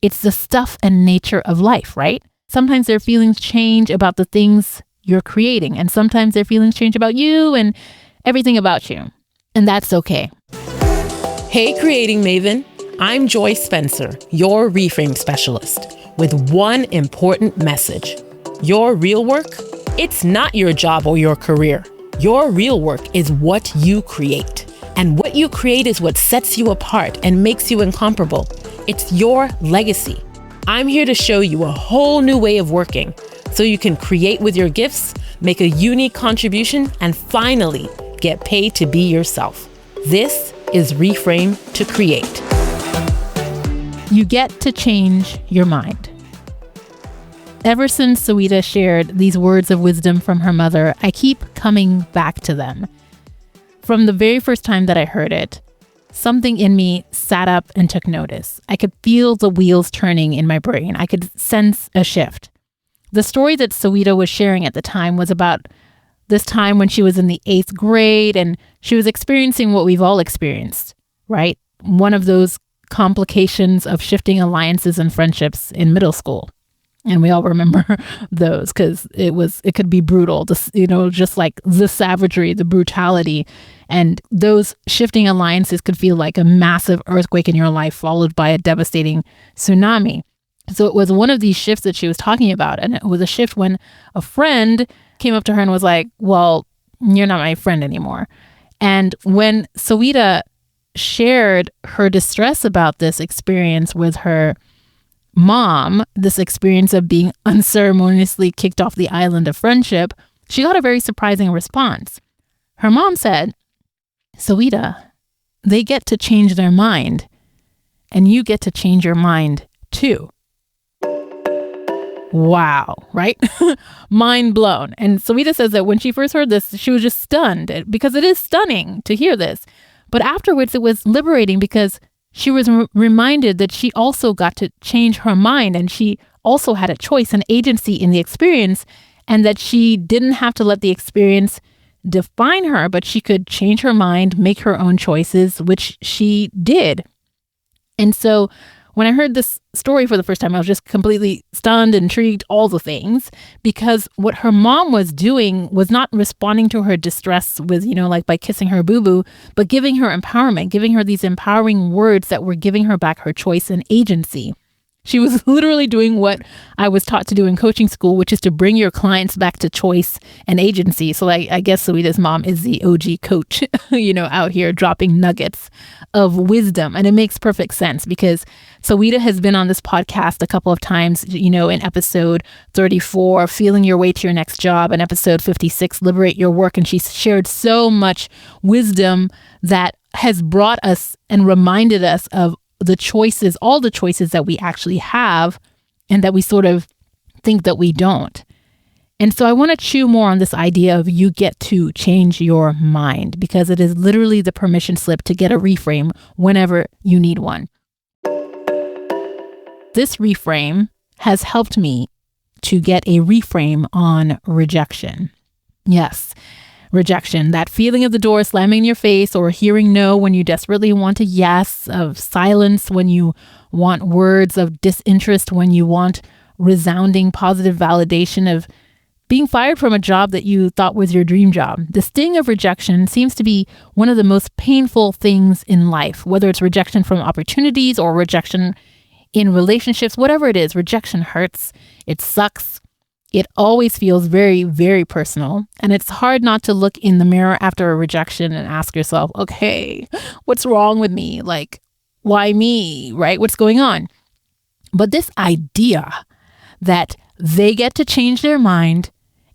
It's the stuff and nature of life, right? Sometimes their feelings change about the things you're creating, and sometimes their feelings change about you and everything about you. And that's okay. Hey, creating maven. I'm Joy Spencer, your reframe specialist, with one important message. Your real work, it's not your job or your career. Your real work is what you create. And what you create is what sets you apart and makes you incomparable. It's your legacy. I'm here to show you a whole new way of working so you can create with your gifts, make a unique contribution, and finally get paid to be yourself. This is Reframe to Create. You get to change your mind. Ever since Sawida shared these words of wisdom from her mother, I keep coming back to them. From the very first time that I heard it, something in me sat up and took notice. I could feel the wheels turning in my brain. I could sense a shift. The story that Sawida was sharing at the time was about this time when she was in the 8th grade and she was experiencing what we've all experienced, right? One of those complications of shifting alliances and friendships in middle school. And we all remember those because it could be brutal, just like the savagery, the brutality. And those shifting alliances could feel like a massive earthquake in your life followed by a devastating tsunami. So it was one of these shifts that she was talking about. And it was a shift when a friend came up to her and was like, well, you're not my friend anymore. And when Sawida shared her distress about this experience with her mom, this experience of being unceremoniously kicked off the island of friendship, she got a very surprising response. Her mom said, Sawida, they get to change their mind, and you get to change your mind too. Wow, right? Mind blown. And Sawida says that when she first heard this, she was just stunned because it is stunning to hear this. But afterwards, it was liberating because she was reminded that she also got to change her mind and she also had a choice and agency in the experience, and that she didn't have to let the experience define her, but she could change her mind, make her own choices, which she did. And so when I heard this story for the first time, I was just completely stunned, intrigued, all the things, because what her mom was doing was not responding to her distress with, like by kissing her boo-boo, but giving her empowerment, giving her these empowering words that were giving her back her choice and agency. She was literally doing what I was taught to do in coaching school, which is to bring your clients back to choice and agency. So I guess Sawida's mom is the OG coach, out here dropping nuggets of wisdom. And it makes perfect sense because Sawida has been on this podcast a couple of times, in episode 34, Feeling Your Way to Your Next Job, and episode 56, Liberate Your Work. And she's shared so much wisdom that has brought us and reminded us of all the choices that we actually have and that we sort of think that we don't. And so I want to chew more on this idea of you get to change your mind, because it is literally the permission slip to get a reframe whenever you need one. This reframe has helped me to get a reframe on rejection. Yes. Rejection, that feeling of the door slamming in your face, or hearing no when you desperately want a yes, of silence when you want words, of disinterest when you want resounding positive validation, of being fired from a job that you thought was your dream job. The sting of rejection seems to be one of the most painful things in life, whether it's rejection from opportunities or rejection in relationships, whatever it is. Rejection hurts. It sucks. It always feels very, very personal. And it's hard not to look in the mirror after a rejection and ask yourself, okay, what's wrong with me? Like, why me, right? What's going on? But this idea that they get to change their mind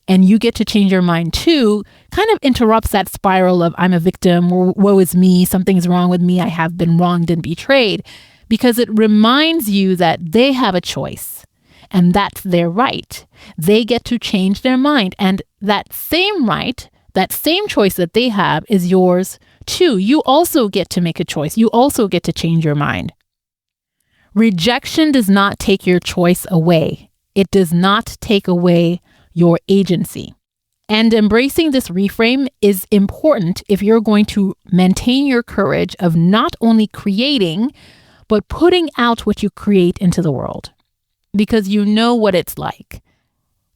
and you get to change your mind too kind of interrupts that spiral of I'm a victim, or woe is me, something's wrong with me, I have been wronged and betrayed, because it reminds you that they have a choice. And that's their right. They get to change their mind. And that same right, that same choice that they have is yours too. You also get to make a choice. You also get to change your mind. Rejection does not take your choice away. It does not take away your agency. And embracing this reframe is important if you're going to maintain your courage of not only creating, but putting out what you create into the world, because you know what it's like.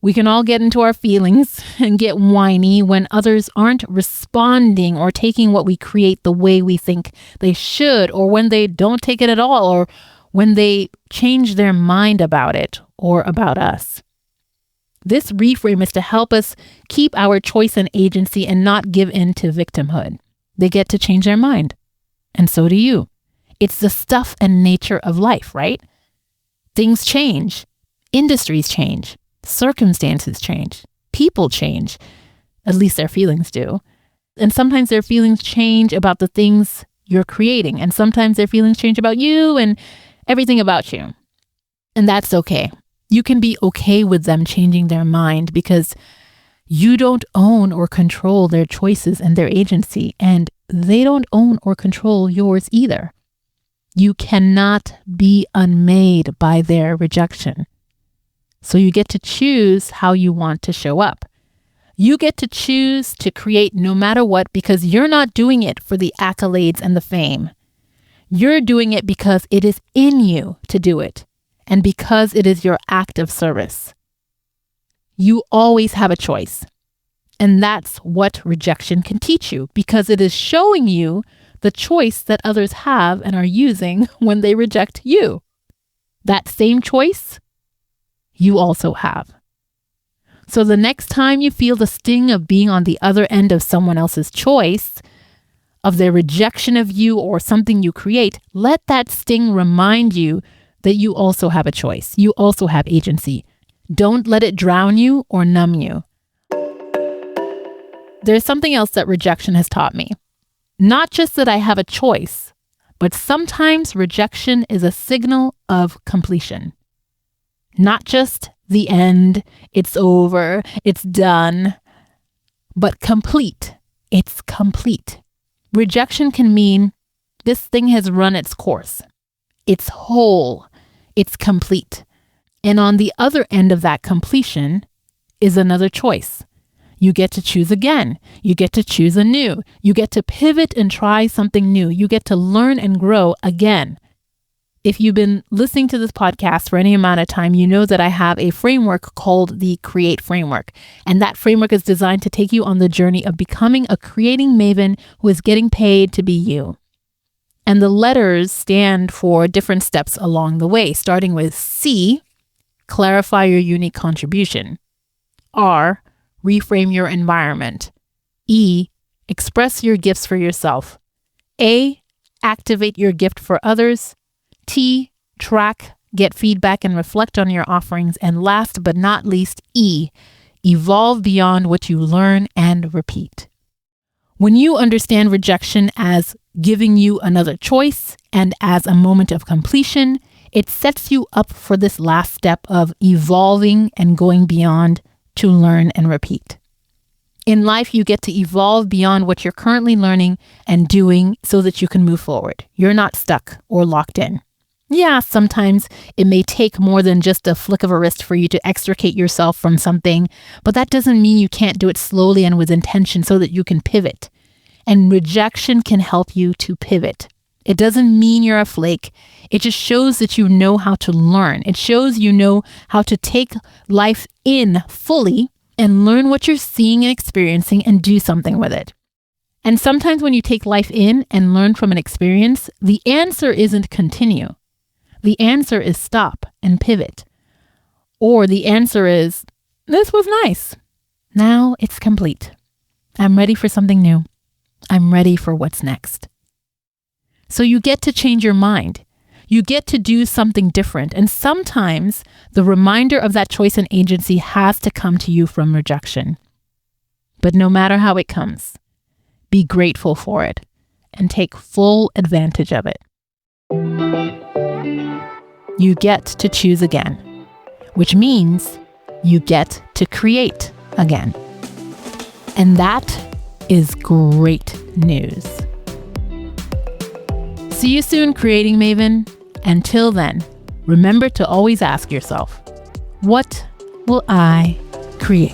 We can all get into our feelings and get whiny when others aren't responding or taking what we create the way we think they should, or when they don't take it at all, or when they change their mind about it or about us. This reframe is to help us keep our choice and agency and not give in to victimhood. They get to change their mind, and so do you. It's the stuff and nature of life, right? Things change, industries change, circumstances change, people change, at least their feelings do. And sometimes their feelings change about the things you're creating, and sometimes their feelings change about you and everything about you. And that's okay. You can be okay with them changing their mind because you don't own or control their choices and their agency, and they don't own or control yours either. You cannot be unmade by their rejection. So you get to choose how you want to show up. You get to choose to create no matter what, because you're not doing it for the accolades and the fame. You're doing it because it is in you to do it, and because it is your act of service. You always have a choice. And that's what rejection can teach you, because it is showing you the choice that others have and are using when they reject you. That same choice you also have. So the next time you feel the sting of being on the other end of someone else's choice, of their rejection of you or something you create, let that sting remind you that you also have a choice. You also have agency. Don't let it drown you or numb you. There's something else that rejection has taught me. Not just that I have a choice, but sometimes rejection is a signal of completion. Not just the end, it's over, it's done, but complete. It's complete. Rejection can mean this thing has run its course. It's whole. It's complete. And on the other end of that completion is another choice. You get to choose again. You get to choose anew. You get to pivot and try something new. You get to learn and grow again. If you've been listening to this podcast for any amount of time, you know that I have a framework called the C.R.E.A.T.E framework. And that framework is designed to take you on the journey of becoming a creating maven who is getting paid to be you. And the letters stand for different steps along the way, starting with C, clarify your unique contribution. R, reframe your environment. E, express your gifts for yourself. A, activate your gift for others. T, track, get feedback, and reflect on your offerings. And last but not least, E, evolve beyond what you learn and repeat. When you understand rejection as giving you another choice and as a moment of completion, it sets you up for this last step of evolving and going beyond to learn and repeat. In life, you get to evolve beyond what you're currently learning and doing so that you can move forward. You're not stuck or locked in. Yeah, sometimes it may take more than just a flick of a wrist for you to extricate yourself from something, but that doesn't mean you can't do it slowly and with intention so that you can pivot. And rejection can help you to pivot. It doesn't mean you're a flake. It just shows that you know how to learn. It shows you know how to take life in fully and learn what you're seeing and experiencing and do something with it. And sometimes when you take life in and learn from an experience, the answer isn't continue. The answer is stop and pivot. Or the answer is, this was nice. Now it's complete. I'm ready for something new. I'm ready for what's next. So you get to change your mind. You get to do something different. And sometimes the reminder of that choice and agency has to come to you from rejection. But no matter how it comes, be grateful for it and take full advantage of it. You get to choose again, which means you get to create again. And that is great news. See you soon, Creating Maven. Until then, remember to always ask yourself, what will I create?